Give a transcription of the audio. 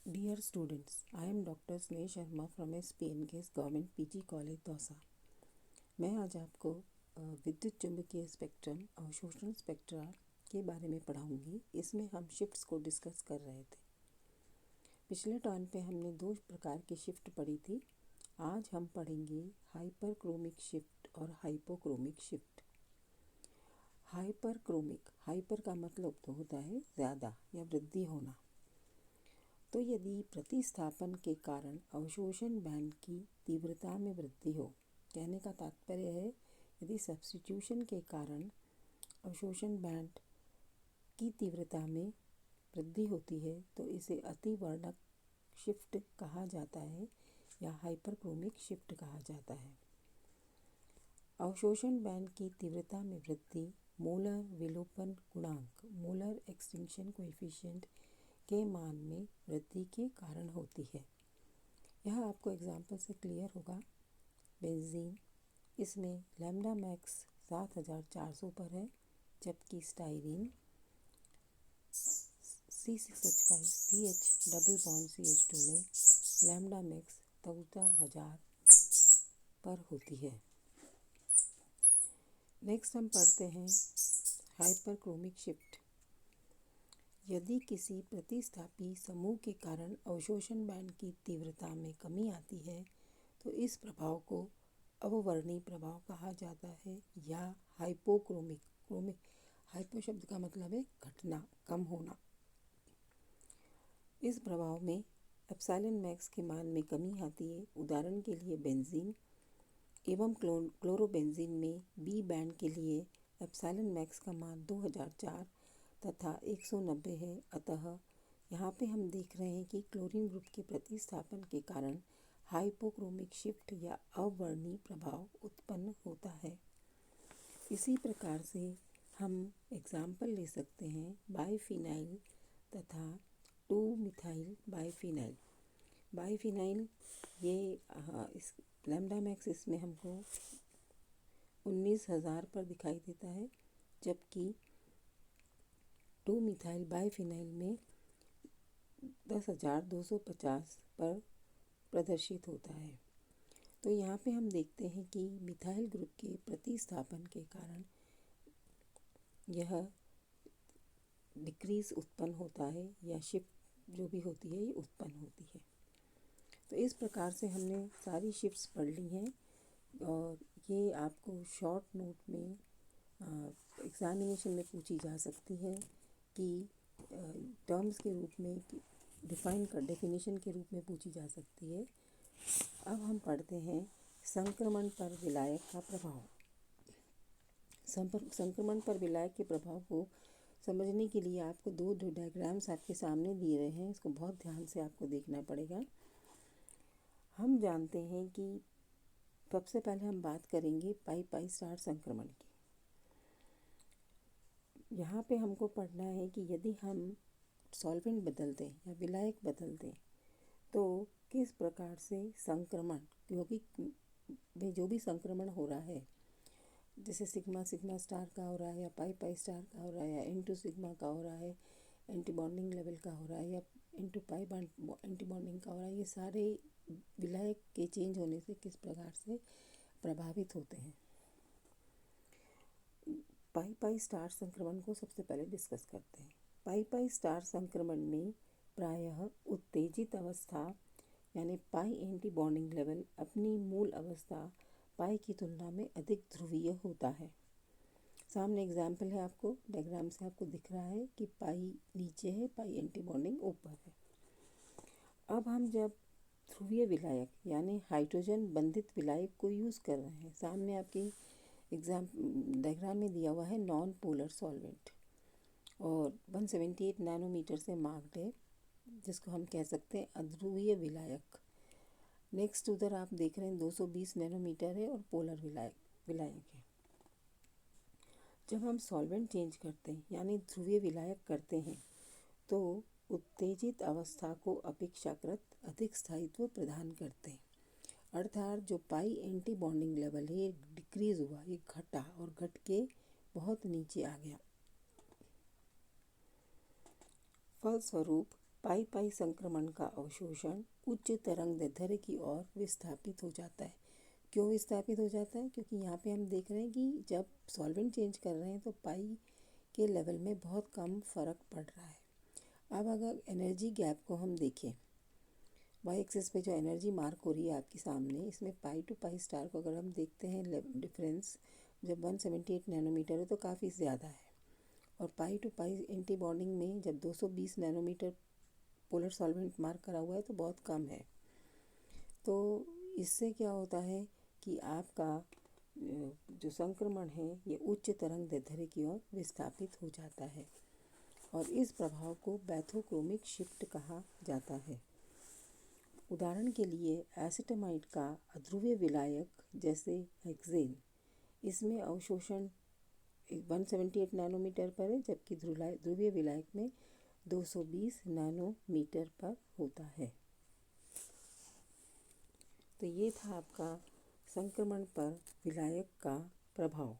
Dear students, I am Dr. Sneha Sharma from SPNK's Government PG College Dausa. मैं आज आपको विद्युत चुम्बकीय स्पेक्ट्रम अवशोषण स्पेक्ट्रा के बारे में पढ़ाऊंगी। इसमें हम शिफ्ट्स को डिस्कस कर रहे थे। पिछले टर्न पे हमने दो प्रकार की शिफ्ट पढ़ी थी। आज हम पढ़ेंगे हाइपरक्रोमिक शिफ्ट और हाइपोक्रोमिक शिफ्ट। हाइपरक्रोमिक, हाइपर का मतलब तो होता है ज़्यादा या वृद्धि होना। तो यदि प्रतिस्थापन के कारण अवशोषण बैंड की तीव्रता में वृद्धि हो, कहने का तात्पर्य है यदि सब्स्टिट्यूशन के कारण अवशोषण बैंड की तीव्रता में वृद्धि होती है तो इसे अतिवर्णक शिफ्ट कहा जाता है या हाइपरक्रोमिक शिफ्ट कहा जाता है। अवशोषण बैंड की तीव्रता में वृद्धि मोलर विलोपन गुणांक, मोलर एक्सटिंक्शन कोएफिशिएंट के मान में वृद्धि के कारण होती है। यह आपको एग्जाम्पल से क्लियर होगा। बेंजीन, इसमें लैम्डा मैक्स 7400 पर है, जबकि styrene C6H5CH double bond CH2 में लैम्डा मैक्स 14000 पर होती है। नेक्स्ट हम पढ़ते हैं हाइपरक्रोमिक शिफ्ट। यदि किसी प्रतिस्थापी समूह के कारण अवशोषण बैंड की तीव्रता में कमी आती है तो इस प्रभाव को अववर्णी प्रभाव कहा जाता है या हाइपोक्रोमिक। क्रोमिक, हाइपो शब्द का मतलब है घटना, कम होना। इस प्रभाव में एप्सिलॉन मैक्स के मान में कमी आती है। उदाहरण के लिए बेंजीन एवं क्लोरोबेंजीन में बी बैंड के लिए एप्सिलॉन मैक्स का मान 2004 तथा 190 है। अतः यहाँ पे हम देख रहे हैं कि क्लोरीन ग्रुप के प्रतिस्थापन के कारण हाइपोक्रोमिक शिफ्ट या अवर्णी प्रभाव उत्पन्न होता है। इसी प्रकार से हम एग्जाम्पल ले सकते हैं बाइफिनाइल तथा 2-मिथाइल बाइफिनाइल। बाइफिनाइल ये इस लैम्डा मैक्स इसमें हमको 19,000 पर दिखाई देता है, जबकि 2-मिथाइल बाइफिनाइल में 10,250 पर प्रदर्शित होता है। तो यहाँ पे हम देखते हैं कि मिथाइल ग्रुप के प्रतिस्थापन के कारण यह डिक्रीज उत्पन्न होता है या शिफ्ट जो भी होती है ये उत्पन्न होती है। तो इस प्रकार से हमने सारी शिफ्ट्स पढ़ ली हैं और ये आपको शॉर्ट नोट में एग्जामिनेशन में पूछी जा सकती है कि टर्म्स के रूप में डेफिनेशन के रूप में पूछी जा सकती है। अब हम पढ़ते हैं संक्रमण पर विलायक का प्रभाव। संक्रमण पर विलायक के प्रभाव को समझने के लिए आपको दो डायग्राम्स आपके सामने दिए गए हैं। इसको बहुत ध्यान से आपको देखना पड़ेगा। हम जानते हैं कि सबसे पहले हम बात करेंगे पाई स्टार संक्रमण की। यहाँ पे हमको पढ़ना है कि यदि हम सॉल्वेंट बदल दें या विलायक बदल दें तो किस प्रकार से संक्रमण, क्योंकि में जो भी संक्रमण हो रहा है, जैसे सिग्मा स्टार का हो रहा है या पाई स्टार का हो रहा है या इनटू सिग्मा का हो रहा है, एंटी बॉन्डिंग लेवल का हो रहा है या इनटू पाई एंटी बॉन्डिंग का हो रहा है, ये सारे विलायक के चेंज होने से किस प्रकार से प्रभावित होते हैं। पाई स्टार संक्रमण को सबसे पहले डिस्कस करते हैं। पाई स्टार संक्रमण में प्रायः उत्तेजित अवस्था यानी पाई एंटी बॉन्डिंग लेवल अपनी मूल अवस्था पाई की तुलना में अधिक ध्रुवीय होता है। सामने एग्जाम्पल है, आपको डायग्राम से आपको दिख रहा है कि पाई नीचे है, पाई एंटी बॉन्डिंग ऊपर है। अब हम जब ध्रुवीय विलायक यानी हाइड्रोजन बंधित विलायक को यूज़ कर रहे हैं, सामने आपकी डायग्राम में दिया हुआ है नॉन पोलर सॉल्वेंट और 178 नैनोमीटर से मार्क्ड है, जिसको हम कह सकते हैं अध्रुवीय विलायक। नेक्स्ट उधर आप देख रहे हैं 220 नैनोमीटर है और पोलर विलायक है। जब हम सॉल्वेंट चेंज करते हैं यानी ध्रुवीय विलायक करते हैं तो उत्तेजित अवस्था को अपेक्षाकृत अधिक स्थायित्व प्रदान करते हैं, अर्थात जो पाई एंटी बॉन्डिंग लेवल है ये डिक्रीज हुआ, ये घटा और घट के बहुत नीचे आ गया। फलस्वरूप पाई पाई संक्रमण का अवशोषण उच्च तरंग दैर्ध्य की ओर विस्थापित हो जाता है। क्यों विस्थापित हो जाता है? क्योंकि यहाँ पे हम देख रहे हैं कि जब सॉल्वेंट चेंज कर रहे हैं तो पाई के लेवल में बहुत कम फ़र्क पड़ रहा है। अब अगर एनर्जी गैप को हम देखें, वाई एक्सिस पे जो एनर्जी मार्क हो रही है आपके सामने, इसमें पाई टू पाई स्टार को अगर हम देखते हैं डिफरेंस जब 178 नैनोमीटर है तो काफ़ी ज़्यादा है, और पाई टू पाई एंटी बॉन्डिंग में जब 220 नैनोमीटर पोलर सॉल्वेंट मार्क करा हुआ है तो बहुत कम है। तो इससे क्या होता है कि आपका जो संक्रमण है ये उच्च तरंग दैर्ध्य की ओर विस्थापित हो जाता है, और इस प्रभाव को बैथोक्रोमिक शिफ्ट कहा जाता है। उदाहरण के लिए एसिटामाइड का अध्रुवीय विलायक जैसे हेक्सेन, इसमें अवशोषण 178 नैनोमीटर पर है, जबकि ध्रुवीय विलायक में 220 नैनोमीटर पर होता है। तो ये था आपका संक्रमण पर विलायक का प्रभाव।